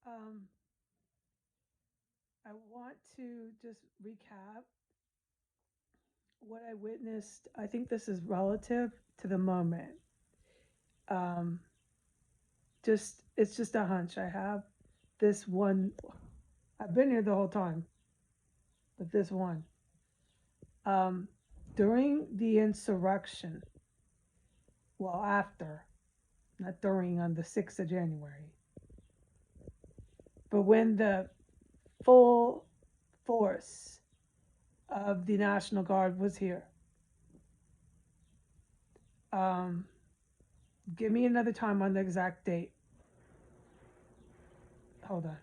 Um, I want to just recap what I witnessed. I think this is relative to the moment. Um, just it's just a hunch I have. This one, I've been here the whole time, but this one, um, during the insurrection, well, after, not during, on the 6th of January, but when the full force of the National Guard was here. Um, Give me another time on the exact date. Hold on.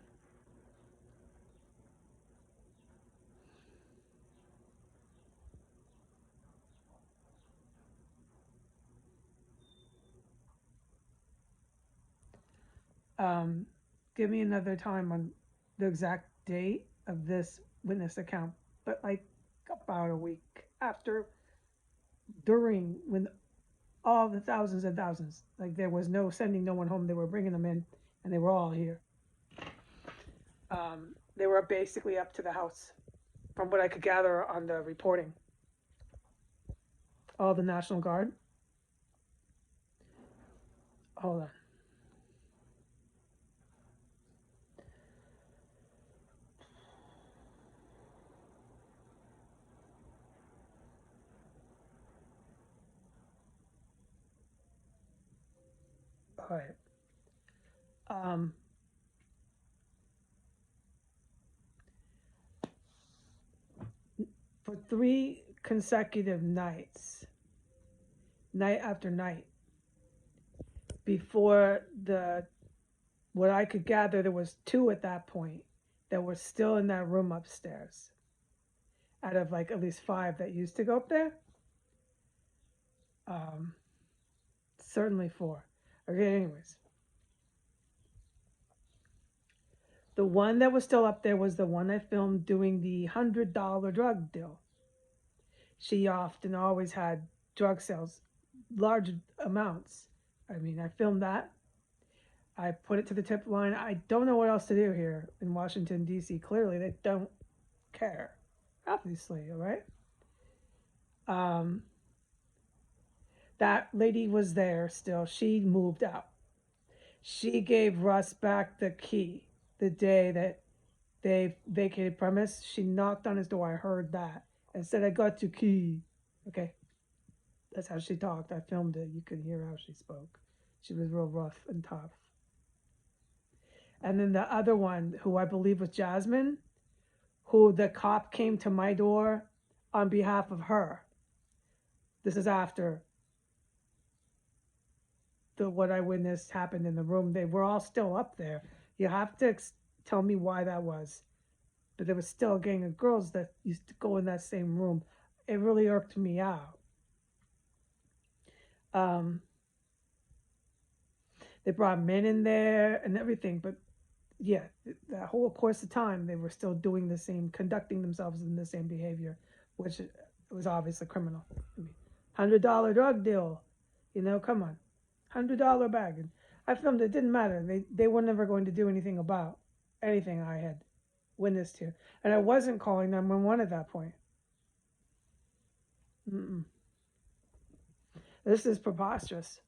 Um, Give me another time on the exact date of this witness account, but like about a week after, during when all the thousands and thousands, like there was no sending no one home. They were bringing them in, and they were all here. They were basically up to the house, from what I could gather on the reporting. All the National Guard. Hold on. All right. Um, for 3 consecutive nights, night after night, before the what I could gather, there was two at that point that were still in that room upstairs. Out of like at least five that used to go up there, um, certainly four. Okay, anyways, the one that was still up there was the one I filmed doing the $100 drug deal. She often always had drug sales, large amounts. I mean, I filmed that. I put it to the tip line. I don't know what else to do here in Washington, D.C. Clearly, they don't care, obviously, all right? Um, that lady was there still. She moved out. She gave Russ back the key the day that they vacated premise. She knocked on his door. I heard that and said, "I got your key." Okay, that's how she talked. I filmed it. You could hear how she spoke. She was real rough and tough. And then the other one, who I believe was Jasmine, who the cop came to my door on behalf of her. This is after the what I witnessed happened in the room. They were all still up there. You have to tell me why that was. But there was still a gang of girls that used to go in that same room. It really irked me out. Um, they brought men in there and everything, but yeah, that whole course of time they were still doing the same, conducting themselves in the same behavior, which was obviously criminal. I mean, $100 drug deal, come on, $100 bag. And I filmed it. Didn't matter. They were never going to do anything about anything I had witnessed here, and I wasn't calling 911 at that point. Mm-mm. This is preposterous.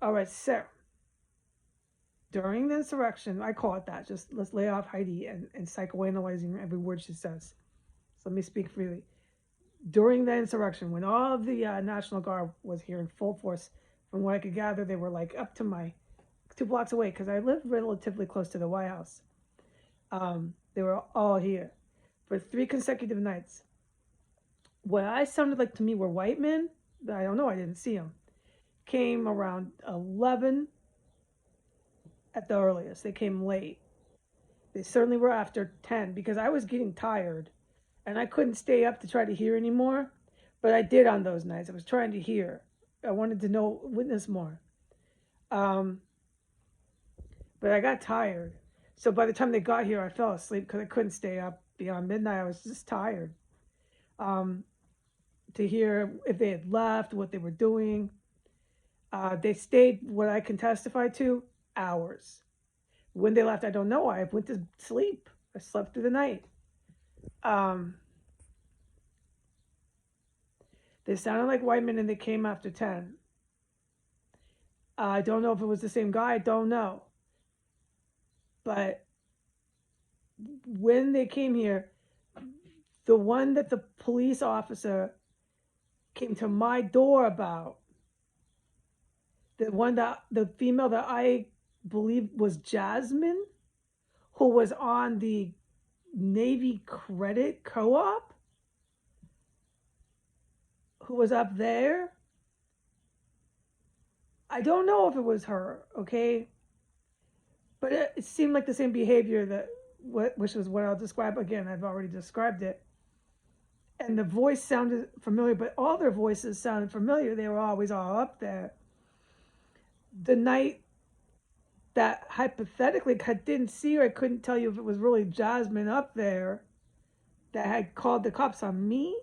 All right, so during the insurrection, I call it that. Just let's lay off Heidi and psychoanalyzing every word she says. So let me speak freely. During the insurrection, when all of the National Guard was here in full force, from what I could gather, they were like up to my 2 blocks away because I lived relatively close to the White House. They were all here for 3 consecutive nights. What I sounded like to me were white men. I don't know. I didn't see them. Came around 11 at the earliest. They came late. They certainly were after 10 because I was getting tired and I couldn't stay up to try to hear anymore. But I did on those nights. I was trying to hear. I wanted to know, witness more. Um, but I got tired. So by the time they got here, I fell asleep because I couldn't stay up beyond midnight. I was just tired. Um, to hear if they had left, what they were doing. They stayed, what I can testify to, hours. When they left, I don't know. I went to sleep. I slept through the night. Um, they sounded like white men and they came after 10. I don't know if it was the same guy. I don't know. But when they came here, the one that the police officer came to my door about, the female that I believe was Jasmine, who was on the Navy Credit Co-op, who was up there. I don't know if it was her, okay? But it seemed like the same behavior which was what I'll describe again. I've already described it. And the voice sounded familiar, but all their voices sounded familiar. They were always all up there. The night that hypothetically I didn't see her, I couldn't tell you if it was really Jasmine up there that had called the cops on me,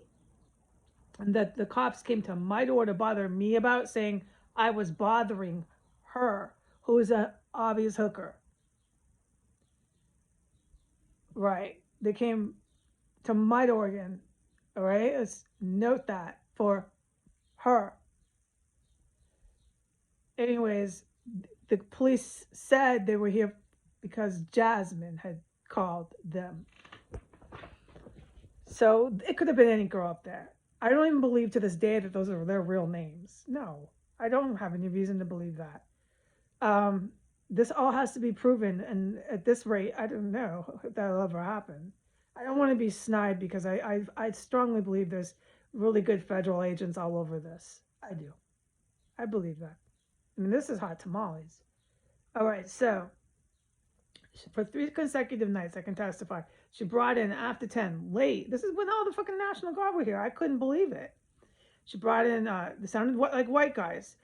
and that the cops came to my door to bother me about, saying I was bothering her, who is an obvious hooker. Right. They came to my door again. All right. Let's note that for her. Anyways, the police said they were here because Jasmine had called them. So it could have been any girl up there. I don't even believe to this day that those are their real names. No, I don't have any reason to believe that. This all has to be proven, and at this rate, I don't know if that'll ever happen. I don't want to be snide because I strongly believe there's really good federal agents all over this. I do. I believe that. I mean, this is hot tamales. All right, so for 3 consecutive nights, I can testify. She brought in after 10, late. This is when all the fucking National Guard were here. I couldn't believe it. She brought in, they sounded like white guys.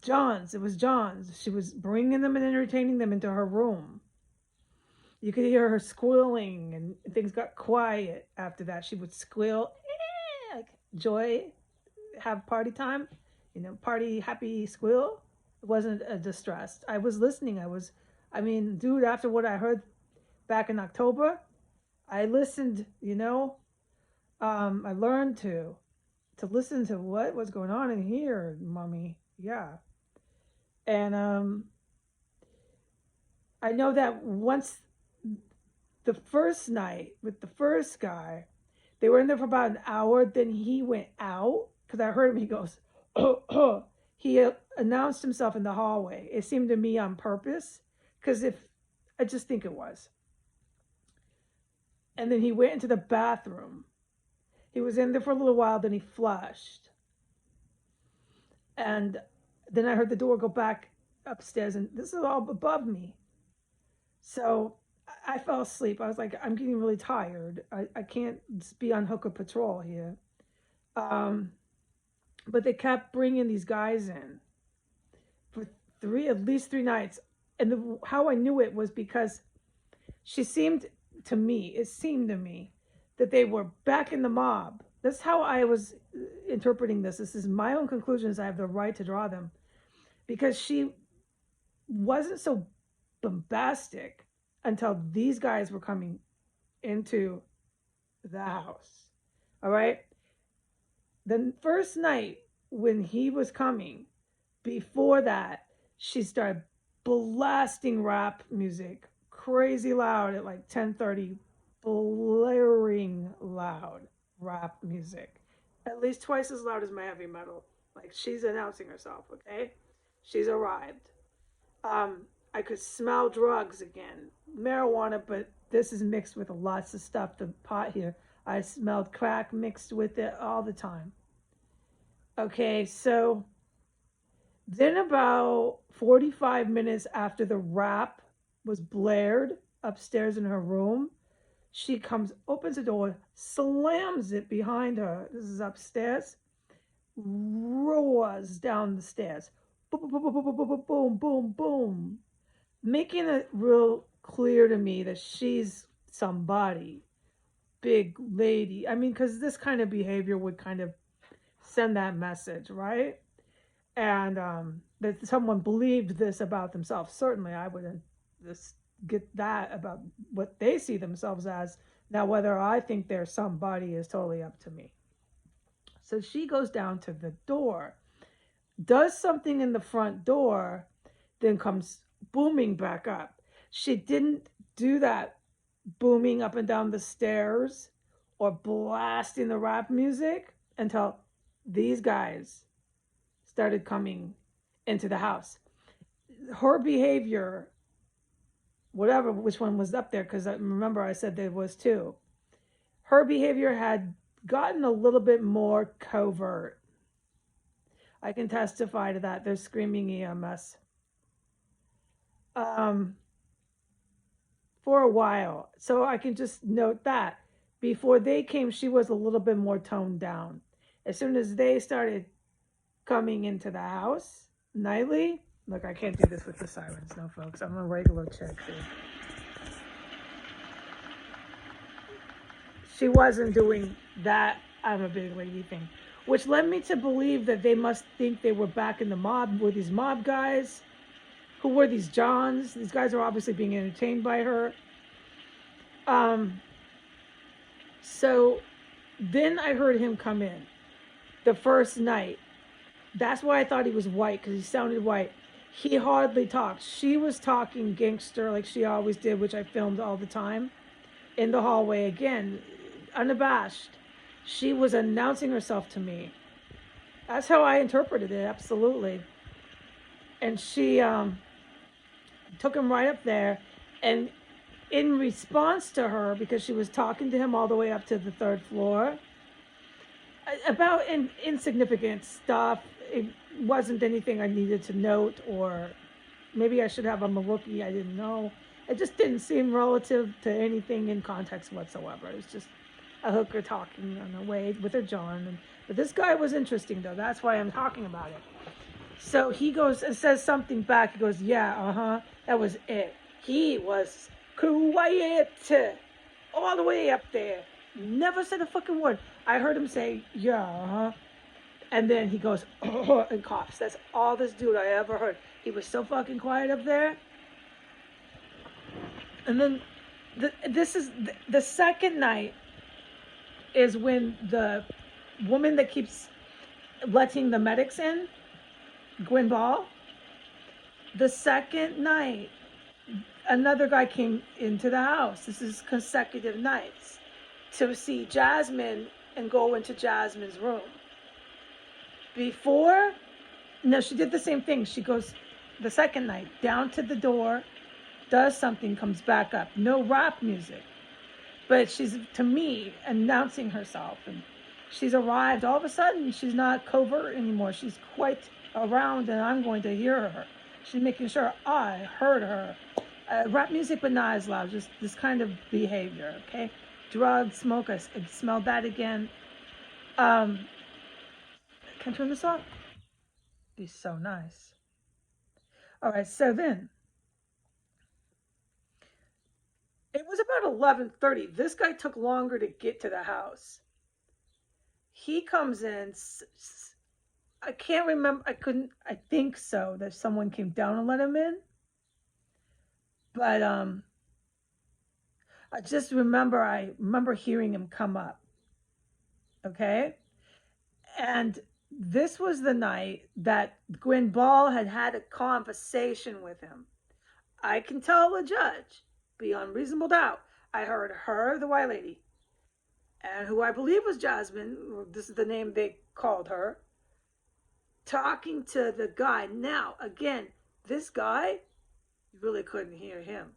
Johns, it was Johns. She was bringing them and entertaining them into her room. You could hear her squealing, and things got quiet after that. She would squeal, like joy, have party time, party happy squeal. It wasn't a distress. I was listening. Dude, after what I heard back in October, I listened, I learned to listen to what was going on in here, mommy. Yeah. And I know that once the first night with the first guy, they were in there for about an hour. Then he went out because I heard him. He goes, oh. He announced himself in the hallway. It seemed to me on purpose because I just think it was. And then he went into the bathroom. He was in there for a little while. Then he flushed. And then I heard the door go back upstairs, and this is all above me. So I fell asleep. I was like, I'm getting really tired. I can't be on hooker patrol here. But they kept bringing these guys in for at least 3 nights. And how I knew it was because it seemed to me that they were back in the mob. That's how I was interpreting this. This is my own conclusions. I have the right to draw them. Because she wasn't so bombastic until these guys were coming into the house. All right? The first night when he was coming, before that, she started blasting rap music, crazy loud at like 10:30, blaring loud rap music, at least twice as loud as my heavy metal. Like she's announcing herself, okay? She's arrived. I could smell drugs again, marijuana, but this is mixed with lots of stuff. The pot here, I smelled crack mixed with it all the time. Okay, so then about 45 minutes after the rap was blared upstairs in her room, she opens the door, slams it behind her. This is upstairs, roars down the stairs. Boom, boom, boom, boom, boom, boom, boom, boom, boom. Making it real clear to me that she's somebody, big lady. I mean, because this kind of behavior would kind of send that message, right? And that someone believed this about themselves. Certainly, I wouldn't this get that about what they see themselves as. Now, whether I think they're somebody is totally up to me. So she goes down to the door, does something in the front door, then comes booming back up. She didn't do that booming up and down the stairs or blasting the rap music until these guys started coming into the house. Her behavior, whatever, which one was up there, because I remember I said there was two, her behavior had gotten a little bit more covert. I can testify to that. They're screaming EMS. Um, for a while. So I can just note that. Before they came, she was a little bit more toned down. As soon as they started coming into the house nightly, look, I can't do this with the sirens, no, folks. I'm a regular chick, dude. She wasn't doing that I'm a big lady thing, which led me to believe that they must think they were back in the mob with these mob guys. Who were these Johns? These guys are obviously being entertained by her. Um, so then I heard him come in the first night. That's why I thought he was white, because he sounded white. He hardly talked. She was talking gangster like she always did, which I filmed all the time in the hallway again, unabashed. She was announcing herself to me. That's how I interpreted it, absolutely. And she took him right up there, and in response to her, because she was talking to him all the way up to the third floor about insignificant stuff. It wasn't anything I needed to note, or maybe I should have. I'm a rookie, I didn't know. It just didn't seem relative to anything in context whatsoever. It was just a hooker talking on her way with her John. But this guy was interesting, though. That's why I'm talking about it. So he goes and says something back. He goes, yeah, that was it. He was quiet all the way up there. Never said a fucking word. I heard him say, yeah, and then he goes, oh, and coughs. That's all this dude I ever heard. He was so fucking quiet up there. And then this is the second night is when the woman that keeps letting the medics in, Gwen Ball, the second night, another guy came into the house. This is consecutive nights to see Jasmine and go into Jasmine's room. Before, no, she did the same thing. She goes the second night down to the door, does something, comes back up. No rap music, but she's, to me, announcing herself. And she's arrived. All of a sudden, she's not covert anymore. She's quite around, and I'm going to hear her. She's making sure I heard her. Rap music, but not as loud. Just this kind of behavior, okay? Drugs, smoke, I smelled that again. Can I turn this off? Be so nice. All right, so then it was about 11:30. This guy took longer to get to the house. He comes in. I can't remember. I think so that someone came down and let him in. But I just remember. I remember hearing him come up. Okay, and this was the night that Gwen Ball had had a conversation with him. I can tell the judge, beyond reasonable doubt, I heard her, the white lady, and who I believe was Jasmine, this is the name they called her, talking to the guy. Now, again, this guy, you really couldn't hear him.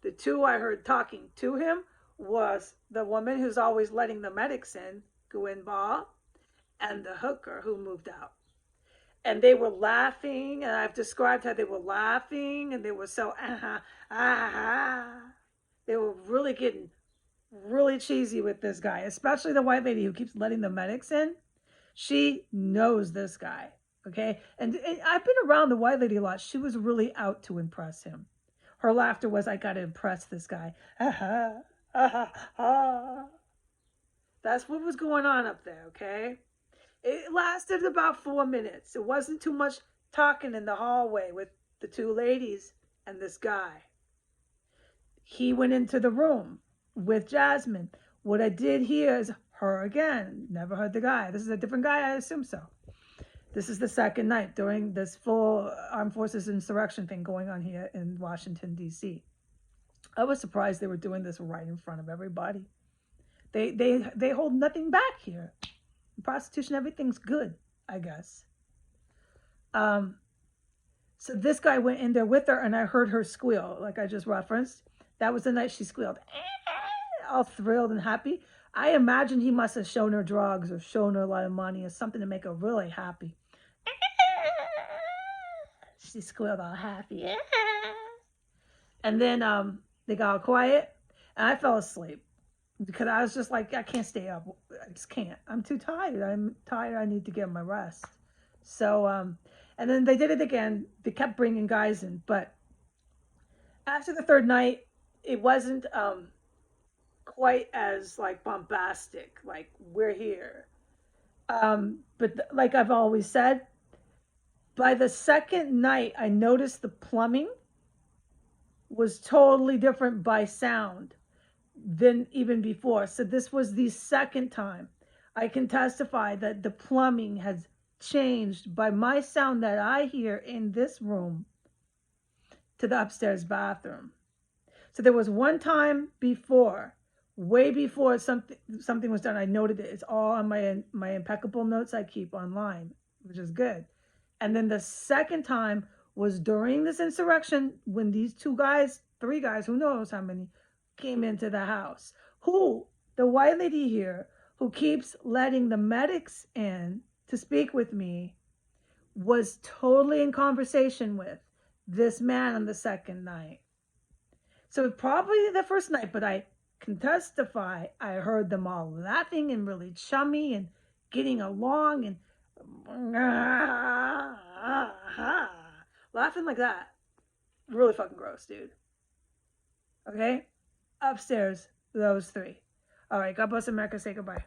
The two I heard talking to him was the woman who's always letting the medics in, Gwen Ball, and the hooker who moved out. And they were laughing, and I've described how they were laughing, and they were so, they were really getting really cheesy with this guy, especially the white lady who keeps letting the medics in. She knows this guy, okay? And I've been around the white lady a lot. She was really out to impress him. Her laughter was, I got to impress this guy. That's what was going on up there, okay? It lasted about 4 minutes. It wasn't too much talking in the hallway with the two ladies and this guy. He went into the room with Jasmine. What I did hear is her again. Never heard the guy. This is a different guy, I assume so. This is the second night during this full armed forces insurrection thing going on here in Washington, D.C. I was surprised they were doing this right in front of everybody. They hold nothing back here. In prostitution, everything's good, I guess. So this guy went in there with her, and I heard her squeal, like I just referenced. That was the night she squealed, all thrilled and happy. I imagine he must have shown her drugs or shown her a lot of money or something to make her really happy. She squealed all happy. And then they got all quiet, and I fell asleep because I was just like, I can't stay up. I just can't. I'm too tired. I'm tired. I need to get my rest. So, and then they did it again. They kept bringing guys in, but after the third night, it wasn't quite as like bombastic. Like, we're here. But like I've always said, by the second night, I noticed the plumbing was totally different by sound than even before. So this was the second time I can testify that the plumbing has changed by my sound that I hear in this room to the upstairs bathroom. So there was one time before, way before something was done, I noted it. It's all on my impeccable notes I keep online, which is good. And then the second time was during this insurrection when these three guys, who knows how many, came into the house. Who, the white lady here, who keeps letting the medics in to speak with me, was totally in conversation with this man on the second night. So probably the first night, but I can testify I heard them all laughing and really chummy and getting along and laughing like that. Really fucking gross, dude. Okay? Upstairs, those three. All right, God bless America. Say goodbye.